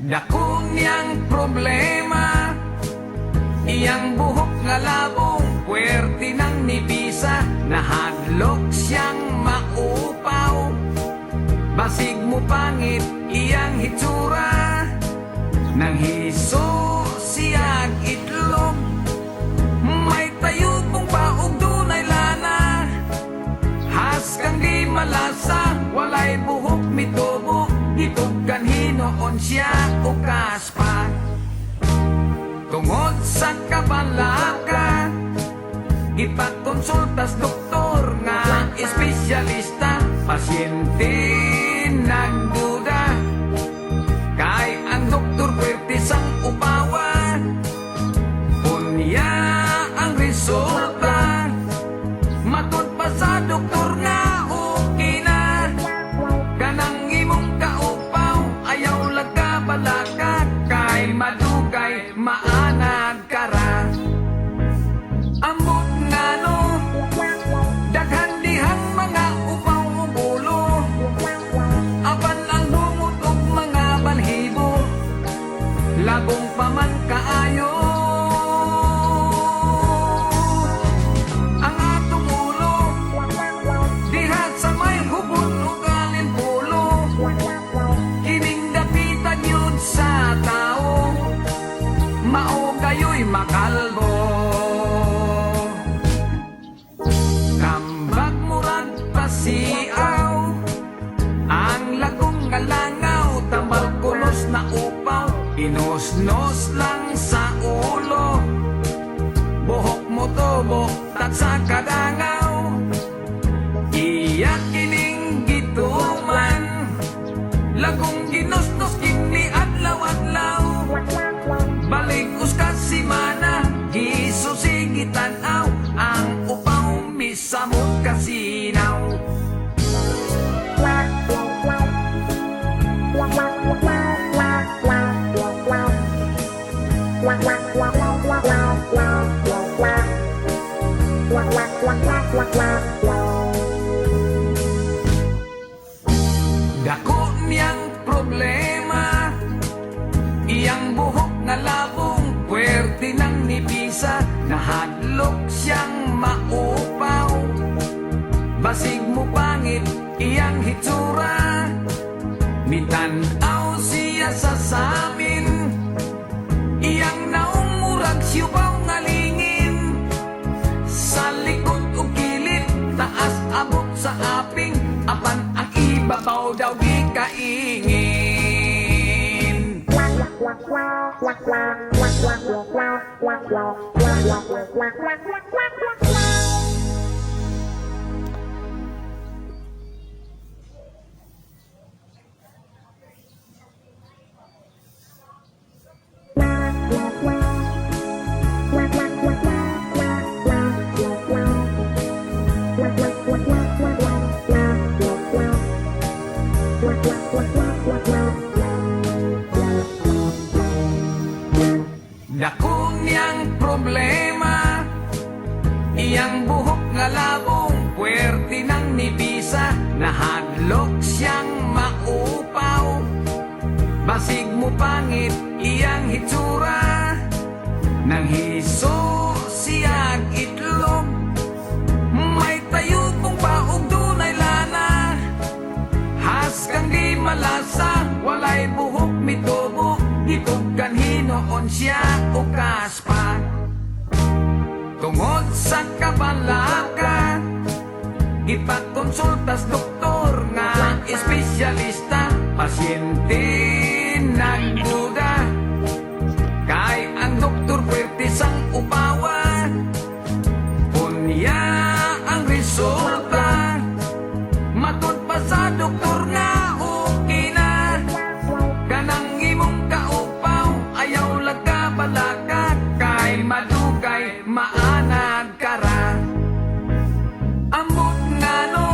Dako niyang problema, iyang buhok nga labong, puwerte ng nibisa, nahadlok siyang maupaw. Basig mo pangit iyang hitsura, nang hiso siyang itlog. May tayo pong paog dunay lana, has kang di malasa, walay buhok mitubo, gitog kanhinoon siya o kaspa. Tungod sa kabalaka, ipagkonsultas doktor nga espesyalista, pasyente nagduda, kay ang doktor pwerte sang upawa. Unya ang resulta, matod pa sa doktor nga okay na, kanang imong kaupaw ayaw laga balaka, kay madugay maanag kara. Ambot nga no, daghan dihang mga upaw o bulo, apan ang bungot og mga balhibo, labong pa man kaayo. Ang atong ulo, diha sa may hubot o galimpulo, kining dapitan yun sa tao, mao kayo'y makalbo. Kambag murag pasiaw, ang lagong ngalangaw, tambal kulos na upaw, inosnos lang sa ulo, buhok mo tubo, sa kadangaw. Iyak kining gituman, lagong ginosnos kini adlaw-adlaw, balik uskas si mana, gisusigit tanaw, ang upaw misamot kasinaw. Dako niyang problema, iyang buhok nga labong, puwerte ng nibisa, nahadlok siyang maupaw. Basig mo pangit iyang hitsura, mitanaw siya sa samin, iyang naumurag siyubaw nga lingin, sa likod o kilid, taas abot sa aping, apan ang ibabaw daw di kaingin. Dako niyang problema, iyang buhok nga labong, puwerte ng nibisa, nahadlok siyang maupaw. Basig mo pangit iyang hitsura, nang hiso siyang itlog. May tayo pong paog dunay lana, has kang di malasa, walay buhok mitubo, gitog kanhinoon siya o kaspa. Tungod sa kabalaka, ipagkonsultas doktor nga espesyalista, pasyente nagduda, kay ang doktor pwerte sang upawa. Unya ang resulta, matod pa sa doktor nga okay na, kanang imong kaupaw ayaw laga balaka, kay madugay maanag kara. Ambot nga no,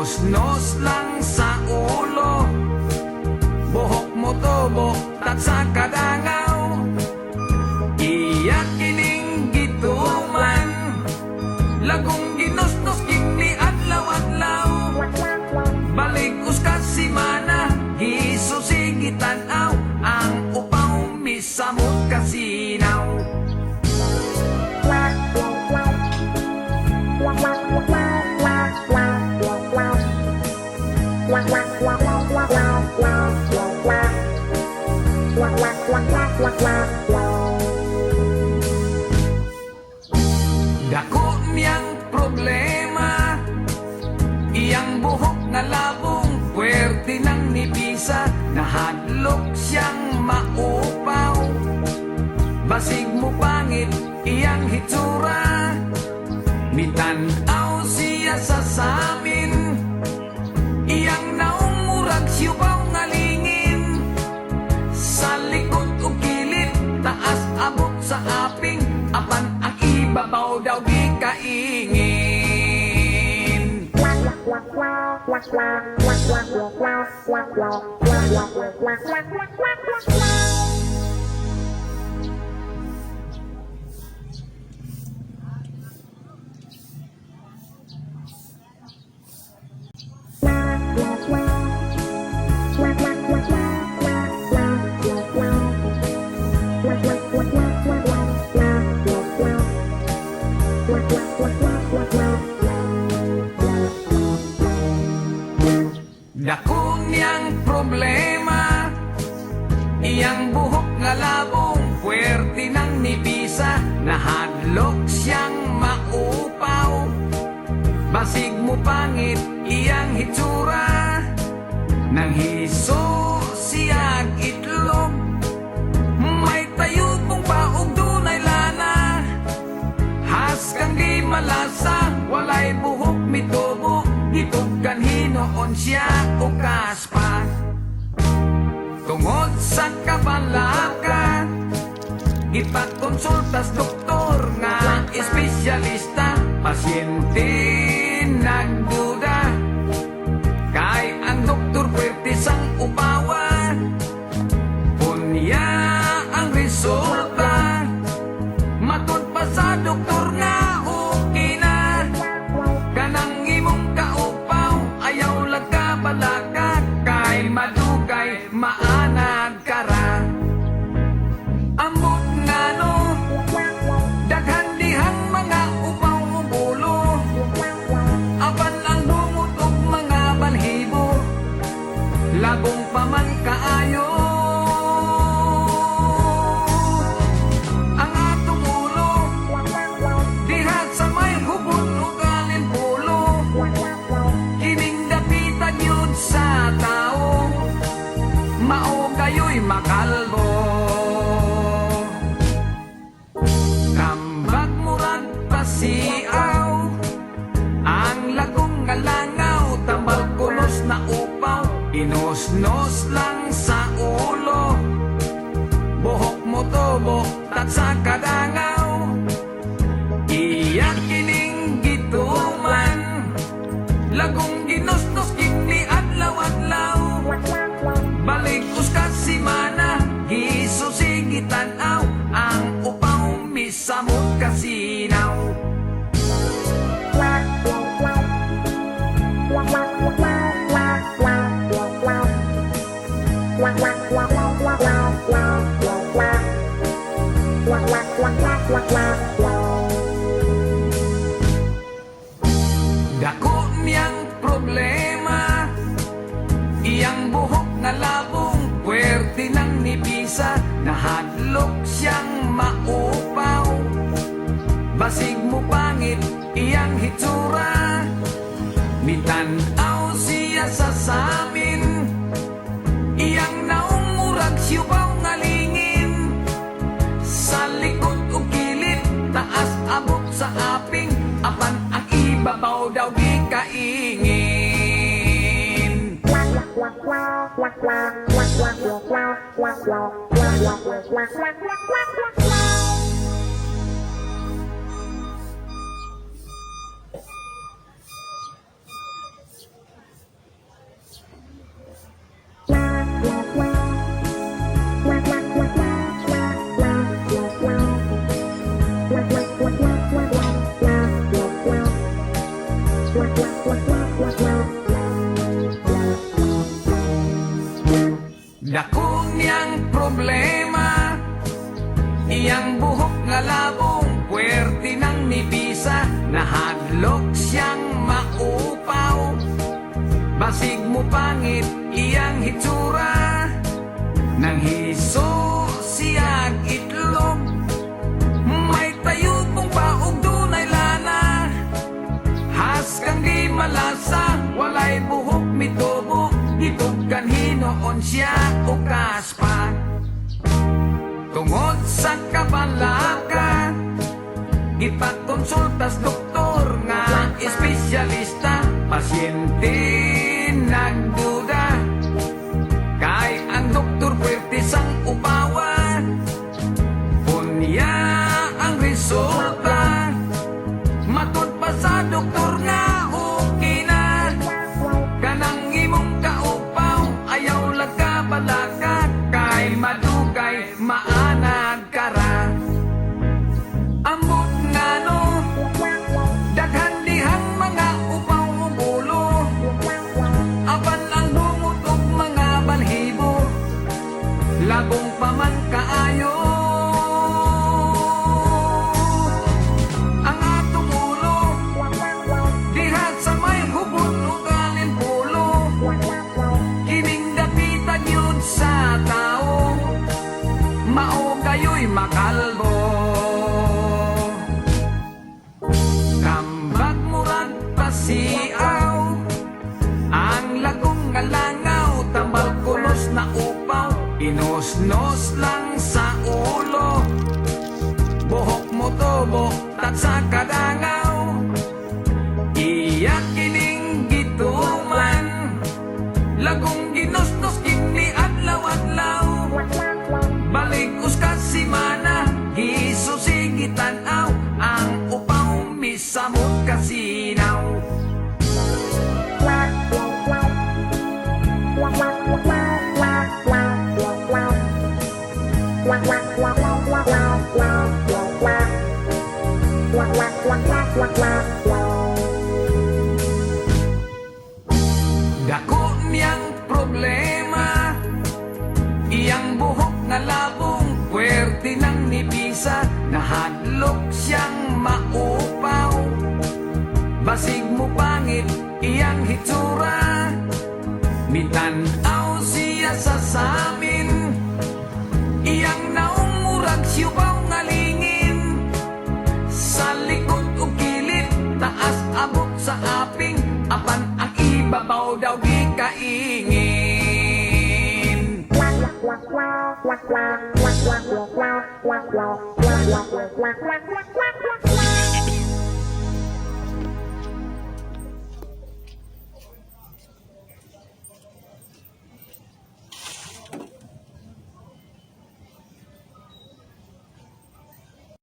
Inos-nos lang sa ulo, buhok mo tubo, tat sa kadangaw. Iyak kining gituman, lagong ginos-nos king adlaw-adlaw. Balik ka si mana, gisusi gitanaw, ang upaw misamot kasinaw. Dako niyang problema, iyang buhok na labong, puwerte ng nipisa, nahadlok siyang maupaw. Basig mo pangit, iyang hitsura, mitanaw siya sa samin. Iyang naumurag siyubaw nga lingin, sa likod o kilid, taas abot sa aping, apan ang ibabaw daw di kaingin. Dako niyang problema, iyang buhok nga labong, puwerte ng nipisa, nahadlok siyang maupaw. Basig mo pangit, iyang hitsura, nang hiso siyang itlog. May tayo pong paog dunay lana, has kang di malasa, walay buhok mitubo, gitugkan hinoon siya o kaspa. Tungod sa kabalaka, ipagkonsultas doktor nga espesyalista, pasyente nagduda, kay ang doktor pwerte sang upawa. Unya ang resulta, matod pa sa doktor nga okay na, kanang imong kaupaw, ayaw lagkabalaka, kay madugay maanag kara. Ambot nga no, daghan dihang mga upaw o bulo, apan ang bungot og mga balhibo, labong pa man kaayo. Ang atong ulo, diha sa may hubot o kalimpulo, kining dapitan yun sa tao, mao kayo'y makalbo. Kambag murag pasiaw, ang lagong ngalangaw, tambal kulos na upaw, inos-nos lang sa ulo, buhok mo tubo, tat sa kadangaw. Iyak kining gituman, lagong ginos-nos king adlaw-adlaw. Balik ka si mana, gisusi gitanaw, ang upaw misamot kasinaw. Dako niyang problema, iyang buhok na labong, puwerte ng nipisa, nahadlok siyang maupaw. Basig mo pangit, iyang hitsura, mitanaw siya sa samin. Iyang naumurag siyubaw nga lingin, sa likod o kilid, taas abot sa aping, apan ang ibabaw daw di kaingin. nang hiso siyag itlog. May tayo pong paog dunay lana, has kang di malasa, walay buhok mitubo, itog kanhinoon siya o kaspa. Tungod sa kabalaka, ipakonsultas doktor nga espesyalista, pasyente nagduda, kay ang doktor pwerte sang upawa. Unya ang resulta, matod pa sa doktor nga okay na, kanang imong kaupaw ayaw lagkabalaka, kay madugay maanag kara. Ambot nga no, daghan dihang mga upaw o bulo, apan ang bungot og mga balhibo, labong pa man kaayo. Ang atong ulo, diha sa may hubot o galing pulo, kining dapitan yun sa tao, mao kayo'y makalbo. Tambag murag pasiaw, ang lagong nga langaw, tambal kulos na upaw, inosnos lang sa ulo, buhok mo tubo tat sa kadangaw, iyak kining gituman, lagong ginosnos kini adlaw-adlaw, balik uskas si mana, gisusigitan aw, ang upaw misamot kasinaw. Dako niyang problema, iyang buhok na labong puwerte ng nipisa, nahadlok siyang maupaw, basig mo pangit iyang hitsura, mitanaw siya sa samin, iyang naong murag siyubaw nga lingin, sa likod o kilid, taas abot sa aping, apan ang ibabaw daw di kaingin. Quack, quack, quack, quack, quack, quack, quack, quack, quack, quack, quack, quack, quack, quack, quack, quack.